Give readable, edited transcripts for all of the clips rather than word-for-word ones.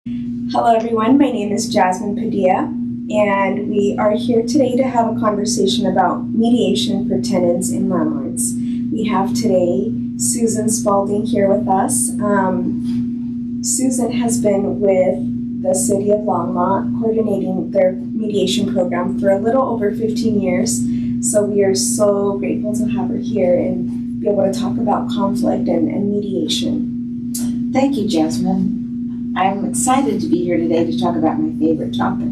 Hello everyone, my name is Jasmine Padilla, and we are here today to have a conversation about mediation for tenants and landlords. We have today Susan Spaudling here with us. Susan has been with the City of Longmont coordinating their mediation program for a little over 15 years, so we are so grateful to have her here and be able to talk about conflict and mediation. Thank you, Jasmine. I'm excited to be here today to talk about my favorite topic,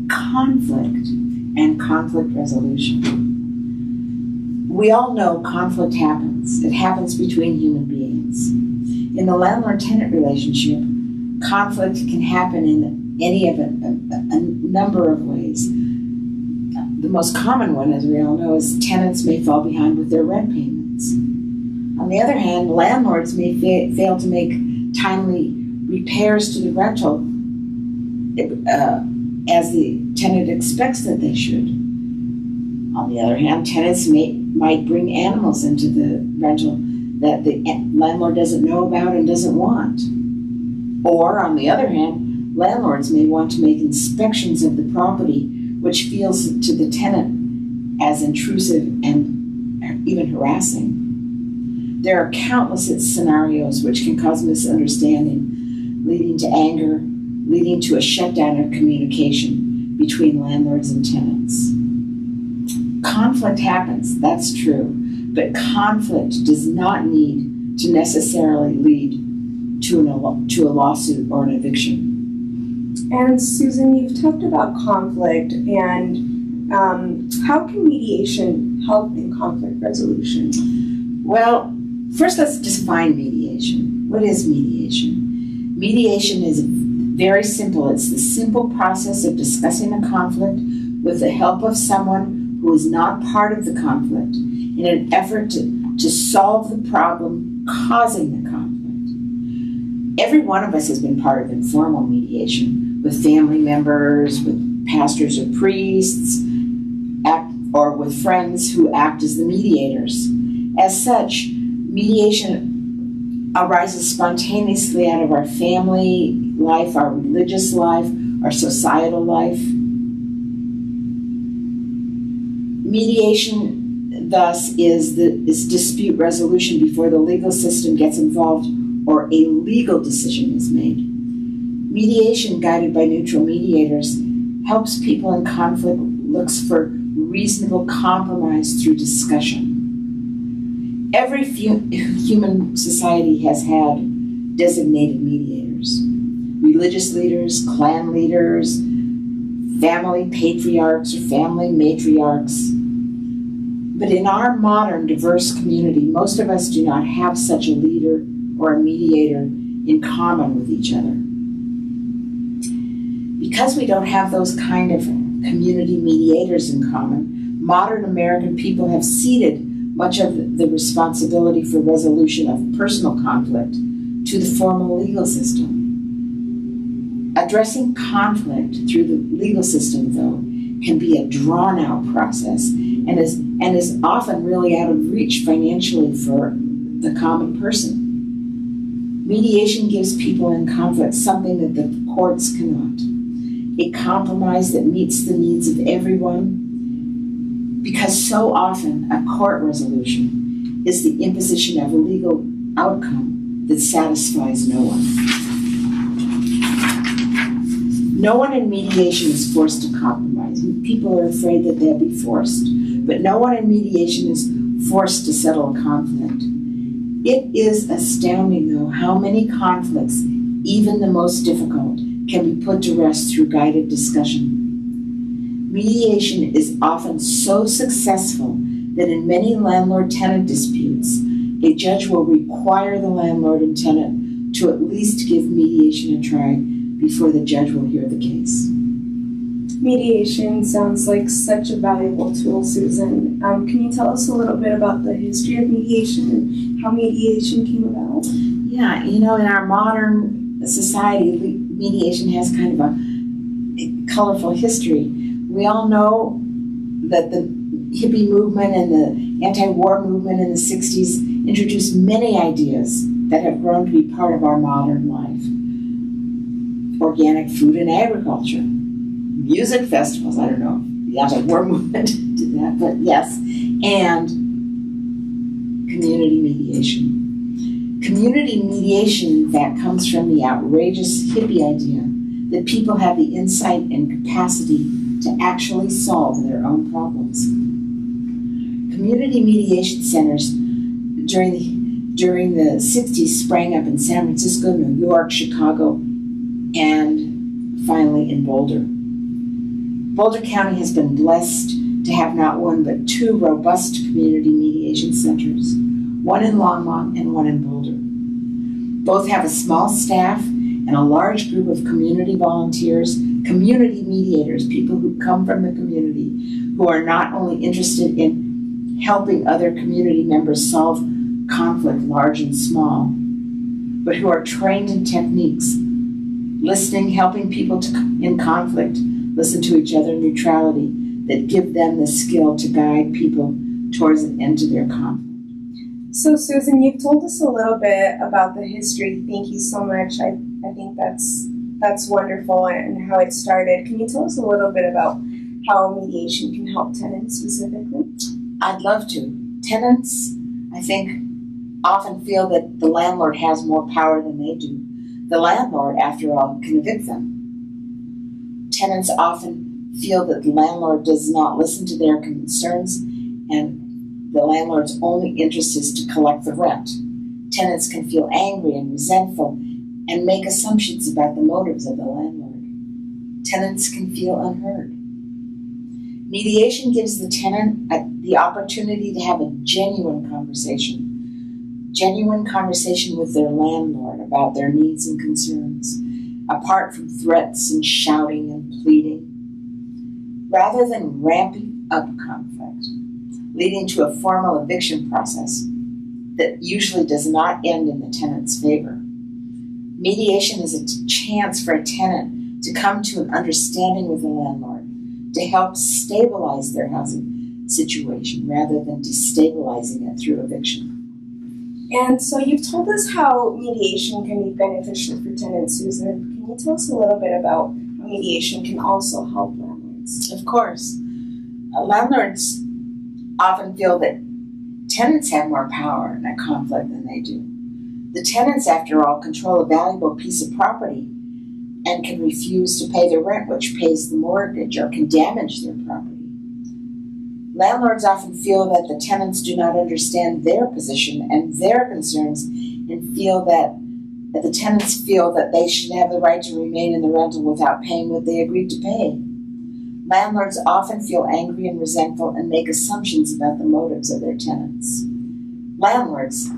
conflict and conflict resolution. We all know conflict happens. It happens between human beings. In the landlord-tenant relationship, conflict can happen in any of a number of ways. The most common one, as we all know, is tenants may fall behind with their rent payments. On the other hand, landlords may fail to make timely repairs to the rental as the tenant expects that they should. On the other hand, tenants might bring animals into the rental that the landlord doesn't know about and doesn't want. Or, on the other hand, landlords may want to make inspections of the property which feels to the tenant as intrusive and even harassing. There are countless scenarios which can cause misunderstanding, leading to anger, leading to a shutdown of communication between landlords and tenants. Conflict happens, that's true, but conflict does not need to necessarily lead to a lawsuit or an eviction. And Susan, you've talked about conflict, and how can mediation help in conflict resolution? Well, first let's define mediation. What is mediation? Mediation is very simple. It's the simple process of discussing a conflict with the help of someone who is not part of the conflict in an effort to solve the problem causing the conflict. Every one of us has been part of informal mediation with family members, with pastors or priests, or with friends who act as the mediators. As such, mediation arises spontaneously out of our family life, our religious life, our societal life. Mediation, thus, is dispute resolution before the legal system gets involved or a legal decision is made. Mediation, guided by neutral mediators, helps people in conflict, looks for reasonable compromise through discussion. Every human society has had designated mediators, religious leaders, clan leaders, family patriarchs or family matriarchs. But in our modern diverse community, most of us do not have such a leader or a mediator in common with each other. Because we don't have those kind of community mediators in common, modern American people have ceded much of the responsibility for resolution of personal conflict to the formal legal system. Addressing conflict through the legal system, though, can be a drawn-out process and is often really out of reach financially for the common person. Mediation gives people in conflict something that the courts cannot, a compromise that meets the needs of everyone, because so often a court resolution is the imposition of a legal outcome that satisfies no one. No one in mediation is forced to compromise. People are afraid that they'll be forced, but no one in mediation is forced to settle a conflict. It is astounding, though, how many conflicts, even the most difficult, can be put to rest through guided discussion. Mediation is often so successful that in many landlord-tenant disputes, a judge will require the landlord and tenant to at least give mediation a try before the judge will hear the case. Mediation sounds like such a valuable tool, Susan. Can you tell us a little bit about the history of mediation and how mediation came about? Yeah, in our modern society, mediation has kind of a colorful history. We all know that the hippie movement and the anti-war movement in the 60s introduced many ideas that have grown to be part of our modern life. organic food and agriculture, music festivals, I don't know if the anti-war movement did that, but yes, and community mediation. Community mediation, in fact, comes from the outrageous hippie idea that people have the insight and capacity to actually solve their own problems. Community mediation centers during the 60s sprang up in San Francisco, New York, Chicago, and finally in Boulder. Boulder County has been blessed to have not one but two robust community mediation centers, one in Longmont and one in Boulder. Both have a small staff and a large group of community volunteers, community mediators, people who come from the community, who are not only interested in helping other community members solve conflict, large and small, but who are trained in techniques, listening, helping people in conflict listen to each other, neutrality, that give them the skill to guide people towards an end to their conflict. So, Susan, you've told us a little bit about the history. Thank you so much. I think that's wonderful, and how it started. Can you tell us a little bit about how mediation can help tenants specifically? I'd love to. Tenants, I think, often feel that the landlord has more power than they do. The landlord, after all, can evict them. Tenants often feel that the landlord does not listen to their concerns, and the landlord's only interest is to collect the rent. Tenants can feel angry and resentful and make assumptions about the motives of the landlord. Tenants can feel unheard. Mediation gives the tenant the opportunity to have a genuine conversation with their landlord about their needs and concerns, apart from threats and shouting and pleading. Rather than ramping up conflict, leading to a formal eviction process that usually does not end in the tenant's favor, mediation is a chance for a tenant to come to an understanding with the landlord, to help stabilize their housing situation rather than destabilizing it through eviction. And so you've told us how mediation can be beneficial for tenants, Susan. Can you tell us a little bit about how mediation can also help landlords? Of course. Landlords often feel that tenants have more power in a conflict than they do. The tenants, after all, control a valuable piece of property and can refuse to pay the rent, which pays the mortgage, or can damage their property. Landlords often feel that the tenants do not understand their position and their concerns, and feel that the tenants feel that they should have the right to remain in the rental without paying what they agreed to pay. Landlords often feel angry and resentful and make assumptions about the motives of their tenants. Landlords,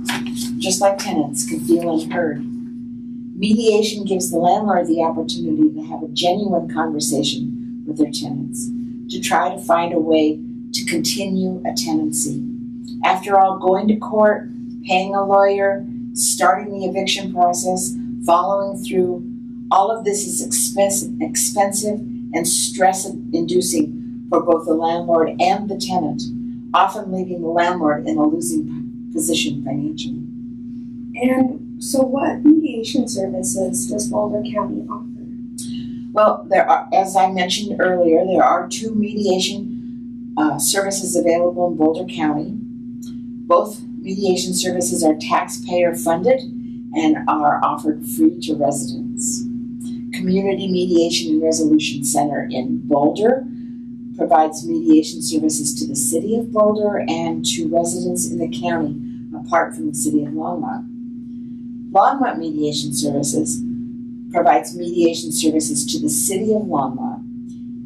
just like tenants, can feel unheard. Mediation gives the landlord the opportunity to have a genuine conversation with their tenants, to try to find a way to continue a tenancy. After all, going to court, paying a lawyer, starting the eviction process, following through, all of this is expensive and stress-inducing for both the landlord and the tenant, often leaving the landlord in a losing position financially. And so what mediation services does Boulder County offer? Well, there are, as I mentioned earlier, there are two mediation services available in Boulder County. Both mediation services are taxpayer funded and are offered free to residents. Community Mediation and Resolution Center in Boulder provides mediation services to the city of Boulder and to residents in the county, apart from the city of Longmont. Longmont Mediation Services provides mediation services to the city of Longmont.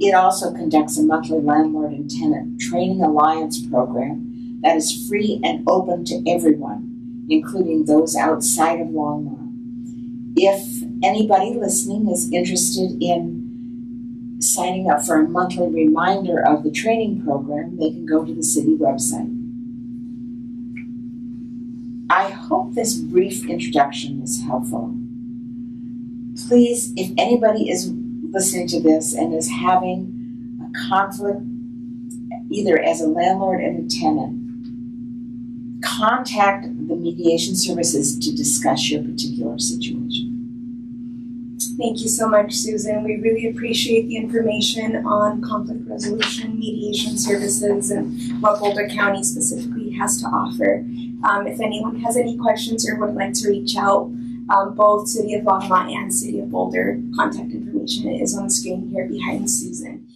It also conducts a monthly landlord and tenant training alliance program that is free and open to everyone, including those outside of Longmont. If anybody listening is interested in signing up for a monthly reminder of the training program, they can go to the city website. I hope this brief introduction is helpful. Please, if anybody is listening to this and is having a conflict, either as a landlord and a tenant, contact the mediation services to discuss your particular situation. Thank you so much, Susan. We really appreciate the information on conflict resolution, mediation services, and what Boulder County specifically has to offer. If anyone has any questions or would like to reach out, both City of Longmont and City of Boulder contact information is on the screen here behind Susan.